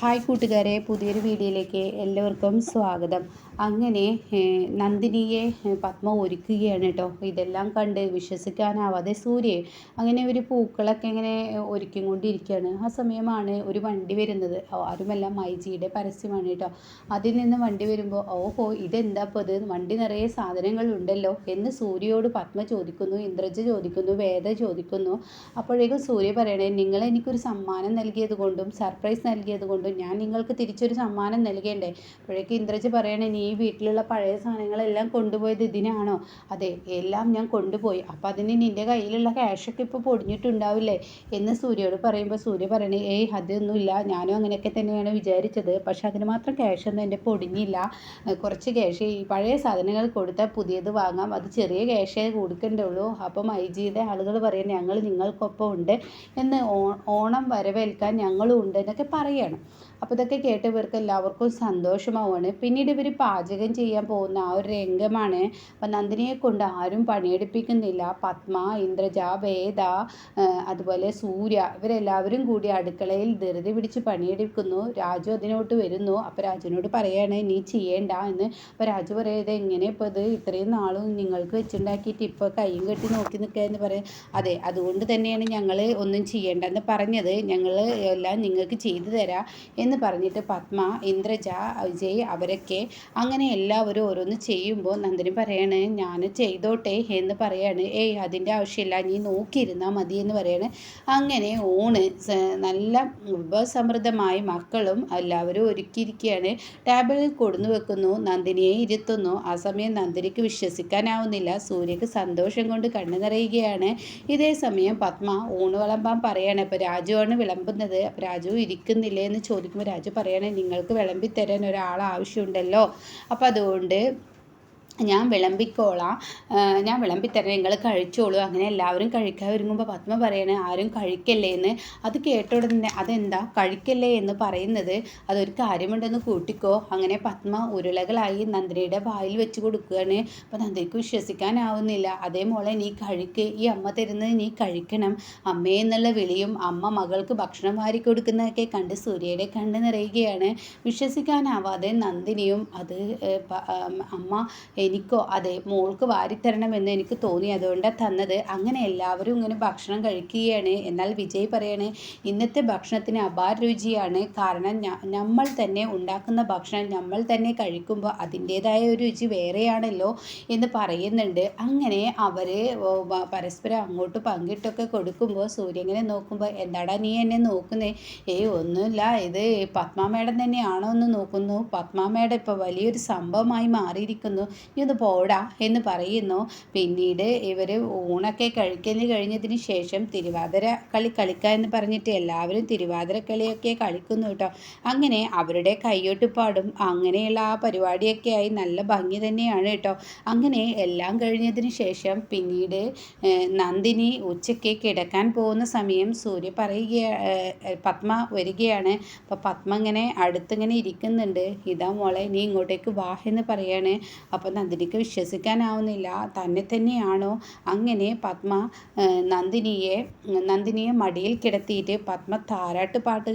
Hi കൂട്ടുകാരെ, പുതിയൊരു വീഡിയോയിലേക്ക് എല്ലാവർക്കും സ്വാഗതം. അങ്ങനെ നന്ദിനിയെ പത്മ ഒരുക്കുകയാണ് കേട്ടോ. ഇതെല്ലാം കണ്ട് വിശ്വസിക്കാനാവാതെ സൂര്യ അങ്ങനെ ഒരു പൂക്കളൊക്കെ ഇങ്ങനെ ഒരുക്കിക്കൊണ്ടിരിക്കുകയാണ്. ആ സമയമാണ് ഒരു വണ്ടി വരുന്നത്. ആരുമല്ല, മൈജിയുടെ പരസ്യമാണ് കേട്ടോ. അതിൽ നിന്ന് വണ്ടി വരുമ്പോൾ ഓഹോ, ഇതെന്താ ഇപ്പോൾ ഇത്, വണ്ടി നിറയെ സാധനങ്ങൾ ഉണ്ടല്ലോ എന്ന് സൂര്യയോട് പത്മ ചോദിക്കുന്നു, ഇന്ദ്രജ ചോദിക്കുന്നു, വേദ ചോദിക്കുന്നു. അപ്പോഴേക്കും സൂര്യ പറയണേ, നിങ്ങൾ എനിക്കൊരു സമ്മാനം നൽകിയത് കൊണ്ടും സർപ്രൈസ് നൽകിയത് കൊണ്ടും ഞാൻ നിങ്ങൾക്ക് തിരിച്ചൊരു സമ്മാനം നൽകേണ്ടേ. അപ്പോഴേക്കും ഇന്ദ്രജ് പറയണേ, നീ വീട്ടിലുള്ള പഴയ സാധനങ്ങളെല്ലാം കൊണ്ടുപോയത് ഇതിനാണോ? അതെ, എല്ലാം ഞാൻ കൊണ്ടുപോയി. അപ്പം അതിന് നിൻ്റെ കയ്യിലുള്ള ക്യാഷൊക്കെ ഇപ്പോൾ പൊടിഞ്ഞിട്ടുണ്ടാവില്ലേ എന്ന് സൂര്യയോട് പറയുമ്പോൾ സൂര്യ പറയണേ, ഏയ് അതൊന്നുമില്ല, ഞാനും അങ്ങനെയൊക്കെ തന്നെയാണ് വിചാരിച്ചത്. പക്ഷെ അതിന് മാത്രം ക്യാഷൊന്നും എൻ്റെ പൊടിഞ്ഞില്ല. കുറച്ച് ക്യാഷ് ഈ പഴയ സാധനങ്ങൾ കൊടുത്താൽ പുതിയത് വാങ്ങാം, അത് ചെറിയ ക്യാഷേ കൊടുക്കണ്ടുള്ളൂ. അപ്പം ഐജിയുടെ ആളുകൾ പറയുന്നത് ഞങ്ങൾ നിങ്ങൾക്കൊപ്പം ഉണ്ട് എന്ന്, ഓണം വരവേൽക്കാൻ ഞങ്ങളും ഉണ്ട് എന്നൊക്കെ പറയണം. അപ്പോൾ ഇതൊക്കെ കേട്ടവർക്ക് എല്ലാവർക്കും സന്തോഷമാവുകയാണ്. പിന്നീട് ഇവർ പാചകം ചെയ്യാൻ പോകുന്ന ആ ഒരു രംഗമാണ്. അപ്പം നന്ദിനിയെ കൊണ്ട് ആരും പണിയെടുപ്പിക്കുന്നില്ല. പത്മ, ഇന്ദ്രജ, വേദ, അതുപോലെ സൂര്യ, ഇവരെല്ലാവരും കൂടി അടുക്കളയിൽ ധൃതി പിടിച്ച് പണിയെടുക്കുന്നു. രാജു അതിനോട്ട് വരുന്നു. അപ്പോൾ രാജുവിനോട് പറയാണ്, നീ ചെയ്യേണ്ട എന്ന്. അപ്പോൾ രാജു പറയുന്നത്, എങ്ങനെ ഇപ്പോൾ ഇത് ഇത്രയും നാളും നിങ്ങൾക്ക് വെച്ചുണ്ടാക്കിയിട്ട് ഇപ്പോൾ കൈയും കെട്ടി നോക്കി നിൽക്കുക എന്ന് പറയും. അതെ, അതുകൊണ്ട് തന്നെയാണ് ഞങ്ങൾ ഒന്നും ചെയ്യേണ്ടെന്ന് പറഞ്ഞത്, ഞങ്ങൾ എല്ലാം നിങ്ങൾക്ക് ചെയ്തു തരാം എന്ന് പറഞ്ഞിട്ട് പത്മ, ഇന്ദ്രജ, വിജയ് അവരൊക്കെ അങ്ങനെ എല്ലാവരും ഓരോന്ന് ചെയ്യുമ്പോൾ നന്ദിനി പറയാണ്, ഞാൻ ചെയ്തോട്ടെ എന്ന് പറയാണ്. ഏയ് അതിൻ്റെ ആവശ്യമില്ല, നീ നോക്കിയിരുന്നാൽ മതി എന്ന് പറയാണ്. അങ്ങനെ ഊണ് നല്ല വിഭവസമൃദ്ധമായി മക്കളും എല്ലാവരും ഒരുക്കിയിരിക്കുകയാണ്. ടേബിളിൽ കൊടുന്നു വെക്കുന്നു, നന്ദിനിയെ ഇരുത്തുന്നു. ആ സമയം നന്ദിനിക്ക് വിശ്വസിക്കാനാവുന്നില്ല. സൂര്യക്ക് സന്തോഷം കൊണ്ട് കണ്ണു നിറയുകയാണ്. ഇതേ സമയം പത്മ ഊണ് വിളമ്പാൻ പറയാണ്. അപ്പോൾ രാജുവാണ് വിളമ്പുന്നത്. അപ്പോൾ രാജു ഇരിക്കുന്നില്ലേ എന്ന് ചോദിക്കുമ്പോൾ രാജു പറയണേ, നിങ്ങൾക്ക് വിളമ്പിത്തരാൻ ഒരാൾ ആവശ്യമുണ്ടല്ലോ, അപ്പോൾ അതുകൊണ്ട് ഞാൻ വിളമ്പിക്കോളാം, ഞാൻ വിളമ്പിത്തരാം, നിങ്ങൾ കഴിച്ചോളൂ. അങ്ങനെ എല്ലാവരും കഴിക്കാൻ ഒരുങ്ങുമ്പോൾ പത്മ പറയണേ, ആരും കഴിക്കല്ലേ എന്ന്. അത് കേട്ട ഉടനെ അതെന്താ കഴിക്കല്ലേ എന്ന് പറയുന്നത്, അതൊരു കാര്യമുണ്ടെന്ന് കൂട്ടിക്കോ. അങ്ങനെ പത്മ ഉരുളകളായി നന്ദിനിയുടെ വായിൽ വെച്ച് കൊടുക്കുകയാണ്. അപ്പോൾ നന്ദിനിക്ക് വിശ്വസിക്കാനാവുന്നില്ല. അതേ മോളെ, നീ കഴിക്ക്, ഈ അമ്മ തരുന്നത് നീ കഴിക്കണം. അമ്മേ എന്നുള്ള വിളിയും അമ്മ മകൾക്ക് ഭക്ഷണം വാരി കൊടുക്കുന്നതൊക്കെ കണ്ട് സൂര്യയുടെ കണ്ണ് നിറയുകയാണ്. വിശ്വസിക്കാനാവാതെ നന്ദിനിയും അത് അമ്മ എനിക്കോ അതെ മോൾക്ക് വാരിത്തരണമെന്ന് എനിക്ക് തോന്നി, അതുകൊണ്ടാണ് തന്നത്. അങ്ങനെ എല്ലാവരും ഇങ്ങനെ ഭക്ഷണം കഴിക്കുകയാണ്. എന്നാൽ വിജയ് പറയാണ്, ഇന്നത്തെ ഭക്ഷണത്തിന് അപാര രുചിയാണ്. കാരണം നമ്മൾ തന്നെ ഉണ്ടാക്കുന്ന ഭക്ഷണം നമ്മൾ തന്നെ കഴിക്കുമ്പോൾ അതിൻ്റേതായ ഒരു രുചി വേറെയാണല്ലോ എന്ന് പറയുന്നുണ്ട്. അങ്ങനെ അവർ പരസ്പരം അങ്ങോട്ട് പങ്കിട്ടൊക്കെ കൊടുക്കുമ്പോൾ സൂര്യ ഇങ്ങനെ നോക്കുമ്പോൾ, എന്താടാ നീ എന്നെ നോക്കുന്നേ? ഏയ് ഒന്നുമില്ല, ഇത് പത്മ മേഡം തന്നെയാണോ എന്ന് നോക്കുന്നു. പത്മ മേഡം ഇപ്പോൾ വലിയൊരു സംഭവമായി മാറിയിരിക്കുന്നു, നീ ഒന്ന് പോടാ എന്ന് പറയുന്നു. പിന്നീട് ഇവർ ഊണൊക്കെ കഴിഞ്ഞതിന് ശേഷം തിരുവാതിര കളി കളിക്കുക എന്ന് പറഞ്ഞിട്ട് എല്ലാവരും തിരുവാതിര കളിയൊക്കെ കളിക്കുന്നു കേട്ടോ. അങ്ങനെ അവരുടെ കയ്യൊട്ടുപാടും അങ്ങനെയുള്ള ആ പരിപാടിയൊക്കെ ആയി നല്ല ഭംഗി തന്നെയാണ് കേട്ടോ. അങ്ങനെ എല്ലാം കഴിഞ്ഞതിന് ശേഷം പിന്നീട് നന്ദിനി ഉച്ചയ്ക്ക് കിടക്കാൻ പോകുന്ന സമയം സൂര്യ പത്മ വരികയാണ്. അപ്പോൾ പത്മ ഇങ്ങനെ അടുത്തിങ്ങനെ ഇരിക്കുന്നുണ്ട്. ഇതാ മോളെ, നീ ഇങ്ങോട്ടേക്ക് വാ എന്ന് പറയാണ്. അപ്പോൾ നന്ദിനിക്ക് വിശ്വസിക്കാനാവുന്നില്ല, തന്നെ തന്നെയാണോ? അങ്ങനെ പത്മ നന്ദിനിയെ മടിയിൽ കിടത്തിയിട്ട് പത്മ താരാട്ട് പാട്ട്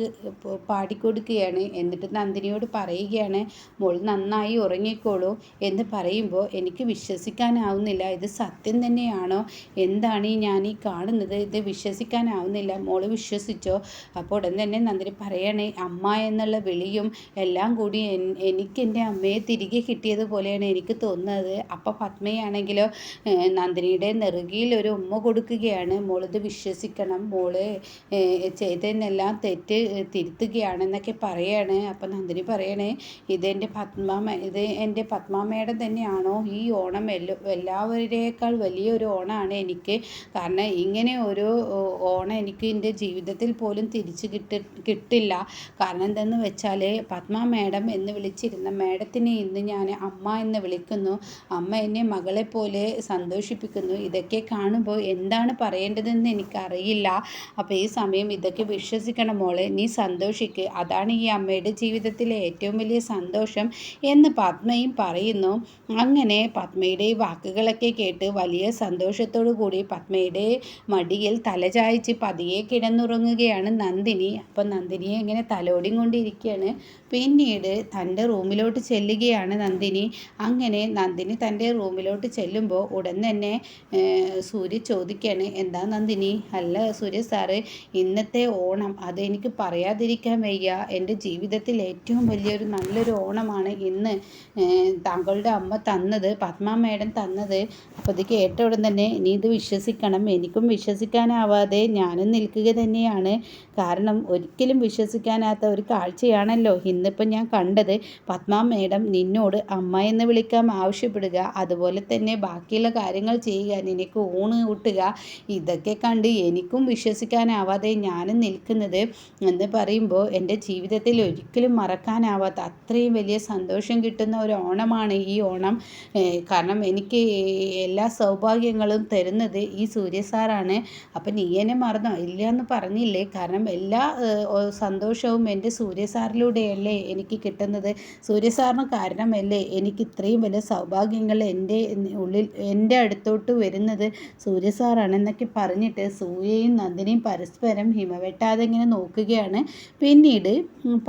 പാടിക്കൊടുക്കുകയാണ്. എന്നിട്ട് നന്ദിനിയോട് പറയുകയാണ്, മോൾ നന്നായി ഉറങ്ങിക്കോളൂ എന്ന് പറയുമ്പോൾ എനിക്ക് വിശ്വസിക്കാനാവുന്നില്ല, ഇത് സത്യം തന്നെയാണോ? എന്താണ് ഞാൻ ഈ കാണുന്നത്? ഇത് വിശ്വസിക്കാനാവുന്നില്ല, മോള് വിശ്വസിച്ചോ? അപ്പോൾ ഉടൻ തന്നെ നന്ദിനി പറയണേ, അമ്മ എന്നുള്ള വിളിയും എല്ലാം കൂടി എനിക്ക് എൻ്റെ അമ്മയെ തിരികെ കിട്ടിയതുപോലെയാണ് എനിക്ക് തോന്നുന്നത്. അപ്പം പത്മയാണെങ്കിലോ നന്ദിനിയുടെ നെറുകയിൽ ഒരു ഉമ്മ കൊടുക്കുകയാണ്. മോളിത് വിശ്വസിക്കണം, മോള് ചെയ്തതിനെല്ലാം തെറ്റ് തിരുത്തുകയാണെന്നൊക്കെ പറയാണ്. അപ്പം നന്ദിനി പറയണേ, ഇത് എൻ്റെ പത്മ മേഡം തന്നെയാണോ? ഈ ഓണം എല്ലാവരേക്കാൾ വലിയൊരു ഓണമാണ് എനിക്ക്. കാരണം ഇങ്ങനെ ഒരു ഓണം എനിക്ക് എൻ്റെ ജീവിതത്തിൽ പോലും തിരിച്ച് കിട്ടില്ല. കാരണം എന്തെന്ന് വെച്ചാൽ പത്മ മേഡം എന്ന് വിളിച്ചിരുന്ന മേഡത്തിനെ ഇന്ന് ഞാൻ അമ്മ എന്ന് വിളിക്കുന്നു. സന്തോഷിക്കുന്നു, അമ്മ എന്നെ മകളെപ്പോലെ സന്തോഷിപ്പിക്കുന്നു. ഇതൊക്കെ കാണുമ്പോൾ എന്താണ് പറയേണ്ടതെന്ന് എനിക്കറിയില്ല. അപ്പോൾ ഈ സമയം ഇതൊക്കെ വിശ്വസിക്കണം മോളെ, നീ സന്തോഷിക്ക്, അതാണ് ഈ അമ്മയുടെ ജീവിതത്തിലെ ഏറ്റവും വലിയ സന്തോഷം എന്ന് പത്മയും പറയുന്നു. അങ്ങനെ പത്മയുടെ ഈ വാക്കുകളൊക്കെ കേട്ട് വലിയ സന്തോഷത്തോടു കൂടി പത്മയുടെ മടിയിൽ തലചായ്ച്ച് പതിയെ കിടന്നുറങ്ങുകയാണ് നന്ദിനി. അപ്പം നന്ദിനിയെ ഇങ്ങനെ തലോടിയും കൊണ്ടിരിക്കുകയാണ്. പിന്നീട് തൻ്റെ റൂമിലോട്ട് ചെല്ലുകയാണ് നന്ദിനി. അങ്ങനെ നന്ദിനി തൻ്റെ റൂമിലോട്ട് ചെല്ലുമ്പോൾ ഉടൻ തന്നെ സൂര്യ ചോദിക്കുകയാണ്, എന്താ നന്ദിനി? അല്ല സൂര്യ സാറ്, ഇന്നത്തെ ഓണം അതെനിക്ക് പറയാതിരിക്കാൻ വയ്യ. എൻ്റെ ജീവിതത്തിൽ ഏറ്റവും വലിയൊരു നല്ലൊരു ഓണമാണ് ഇന്ന് താങ്കളുടെ അമ്മ തന്നത്, പത്മ മേഡം തന്നത്. അപ്പോൾ ഇത് കേട്ട ഉടൻ തന്നെ നീ ഇത് വിശ്വസിക്കണം. എനിക്കും വിശ്വസിക്കാനാവാതെ ഞാനും നിൽക്കുക തന്നെയാണ്. കാരണം ഒരിക്കലും വിശ്വസിക്കാനാത്ത ഒരു കാഴ്ചയാണല്ലോ ഇന്നിപ്പം ഞാൻ കണ്ടത്. പത്മ മേഡം നിന്നോട് അമ്മ എന്ന് വിളിക്കാൻ ആവശ്യപ്പെടുക, അതുപോലെ തന്നെ ബാക്കിയുള്ള കാര്യങ്ങൾ ചെയ്യുക, നിനക്ക് ഊണ് കൂട്ടുക, ഇതൊക്കെ കണ്ട് എനിക്കും വിശ്വസിക്കാനാവാതെ ഞാനും നിൽക്കുന്നത് എന്ന് പറയുമ്പോൾ എൻ്റെ ജീവിതത്തിൽ ഒരിക്കലും മറക്കാനാവാത്ത അത്രയും വലിയ സന്തോഷം കിട്ടുന്ന ഒരു ഓണമാണ് ഈ ഓണം. കാരണം എനിക്ക് എല്ലാ സൗഭാഗ്യങ്ങളും തരുന്നത് ഈ സൂര്യ സാറാണ്. അപ്പം നീ എന്നെ മറന്നോ? ഇല്ല എന്ന് പറഞ്ഞില്ലേ? കാരണം എല്ലാ സന്തോഷവും എൻ്റെ സൂര്യ സാറിലൂടെയല്ലേ എനിക്ക് കിട്ടുന്നത്. സൂര്യ സാറിന് കാരണമല്ലേ എനിക്ക് ഇത്രയും വലിയ സൗഭാഗ്യങ്ങൾ എൻ്റെ ഉള്ളിൽ എൻ്റെ അടുത്തോട്ട് വരുന്നത് സൂര്യ സാറാണ് എന്നൊക്കെ പറഞ്ഞിട്ട് സൂര്യയും നന്ദിനിയും പരസ്പരം ഹിമവെട്ടാതെ ഇങ്ങനെ നോക്കുകയാണ്. പിന്നീട്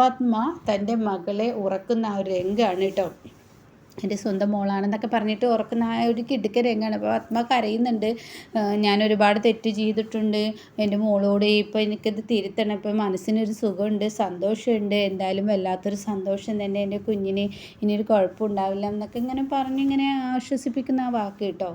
പത്മ തൻ്റെ മകളെ ഉറക്കുന്ന ആ ഒരു രംഗമാണ് കേട്ടോ. എൻ്റെ സ്വന്തം മോളാണെന്നൊക്കെ പറഞ്ഞിട്ട് ഉറക്കുന്ന ആ ഒരു കിടുക്ക രംഗമാണ്. അപ്പോൾ പത്മ കരയുന്നുണ്ട്. ഞാൻ ഒരുപാട് തെറ്റ് ചെയ്തിട്ടുണ്ട് എൻ്റെ മോളോട്, ഇപ്പോൾ എനിക്കത് തിരുത്തണം, ഇപ്പോൾ മനസ്സിനൊരു സുഖമുണ്ട്, സന്തോഷമുണ്ട്, എന്തായാലും വല്ലാത്തൊരു സന്തോഷം തന്നെ, എൻ്റെ കുഞ്ഞിന് ഇനിയൊരു കുഴപ്പമുണ്ടാവില്ല എന്നൊക്കെ ഇങ്ങനെ പറഞ്ഞിങ്ങനെ ആശ്വസിപ്പിക്കുന്ന ആ വാക്ക് കേട്ടോ.